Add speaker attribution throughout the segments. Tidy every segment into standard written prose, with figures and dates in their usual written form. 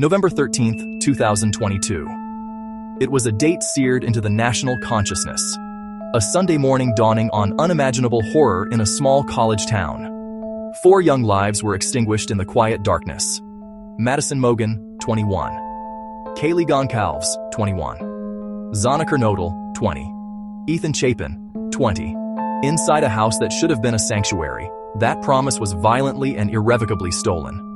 Speaker 1: November 13th, 2022. It was a date seared into the national consciousness. A Sunday morning dawning on unimaginable horror in a small college town. 4 young lives were extinguished in the quiet darkness. Madison Mogen, 21. Kaylee Goncalves, 21. Xana Kernodle, 20. Ethan Chapin, 20. Inside a house that should have been a sanctuary, that promise was violently and irrevocably stolen.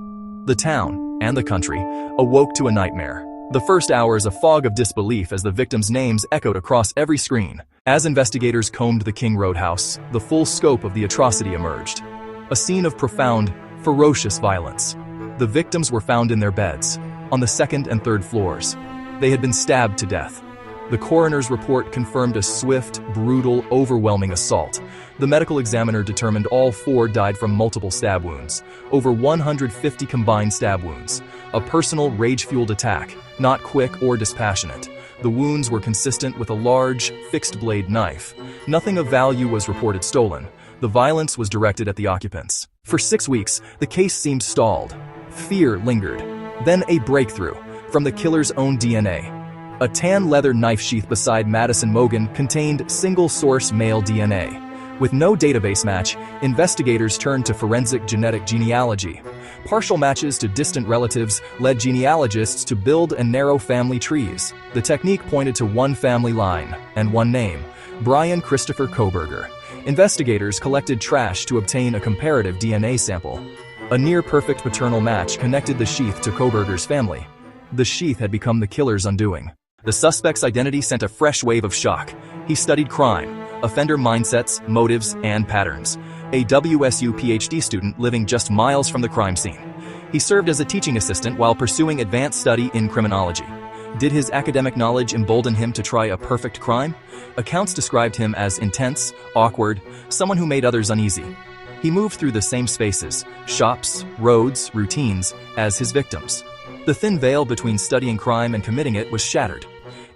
Speaker 1: The town, and the country, awoke to a nightmare. The first hours a fog of disbelief as the victims' names echoed across every screen. As investigators combed the King Road house, the full scope of the atrocity emerged. A scene of profound, ferocious violence. The victims were found in their beds, on the 2nd and 3rd floors. They had been stabbed to death. The coroner's report confirmed a swift, brutal, overwhelming assault. The medical examiner determined all 4 died from multiple stab wounds, over 150 combined stab wounds. A personal, rage-fueled attack, not quick or dispassionate. The wounds were consistent with a large, fixed-blade knife. Nothing of value was reported stolen. The violence was directed at the occupants. For 6 weeks, the case seemed stalled. Fear lingered. Then a breakthrough, from the killer's own DNA. A tan leather knife sheath beside Madison Mogen contained single-source male DNA. With no database match, investigators turned to forensic genetic genealogy. Partial matches to distant relatives led genealogists to build and narrow family trees. The technique pointed to one family line and one name, Bryan Kohberger. Investigators collected trash to obtain a comparative DNA sample. A near-perfect paternal match connected the sheath to Kohberger's family. The sheath had become the killer's undoing. The suspect's identity sent a fresh wave of shock. He studied crime, offender mindsets, motives, and patterns. A WSU PhD student living just miles from the crime scene. He served as a teaching assistant while pursuing advanced study in criminology. Did his academic knowledge embolden him to try a perfect crime? Accounts described him as intense, awkward, someone who made others uneasy. He moved through the same spaces, shops, roads, routines, as his victims. The thin veil between studying crime and committing it was shattered.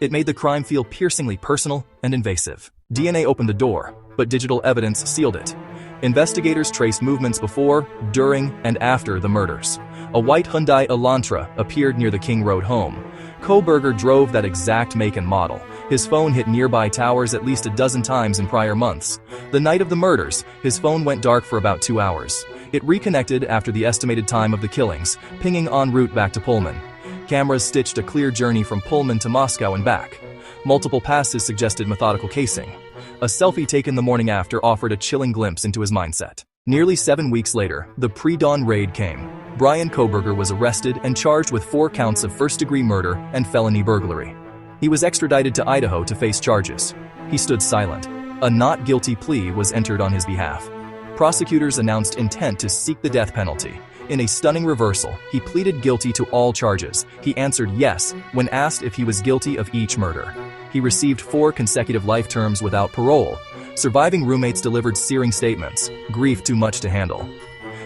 Speaker 1: It made the crime feel piercingly personal and invasive. DNA opened the door, but digital evidence sealed it. Investigators traced movements before, during, and after the murders. A white Hyundai Elantra appeared near the King Road home. Kohberger drove that exact make and model. His phone hit nearby towers at least a dozen times in prior months. The night of the murders, his phone went dark for about 2 hours. It reconnected after the estimated time of the killings, pinging en route back to Pullman. Cameras stitched a clear journey from Pullman to Moscow and back. Multiple passes suggested methodical casing. A selfie taken the morning after offered a chilling glimpse into his mindset. Nearly 7 weeks later, the pre-dawn raid came. Bryan Kohberger was arrested and charged with 4 counts of first-degree murder and felony burglary. He was extradited to Idaho to face charges. He stood silent. A not guilty plea was entered on his behalf. Prosecutors announced intent to seek the death penalty. In a stunning reversal, he pleaded guilty to all charges. He answered yes when asked if he was guilty of each murder. He received 4 consecutive life terms without parole. Surviving roommates delivered searing statements, grief too much to handle.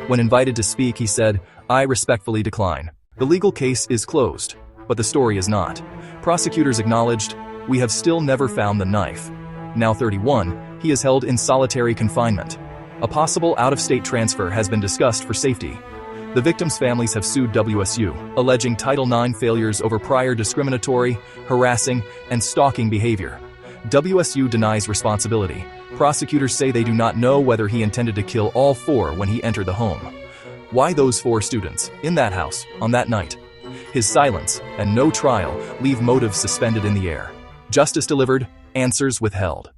Speaker 1: When invited to speak, he said, "I respectfully decline. The legal case is closed, but the story is not." Prosecutors acknowledged, "We have still never found the knife." Now 31, he is held in solitary confinement. A possible out-of-state transfer has been discussed for safety. The victims' families have sued WSU, alleging Title IX failures over prior discriminatory, harassing, and stalking behavior. WSU denies responsibility. Prosecutors say they do not know whether he intended to kill all 4 when he entered the home. Why those 4 students, in that house, on that night? His silence, and no trial, leave motives suspended in the air. Justice delivered, answers withheld.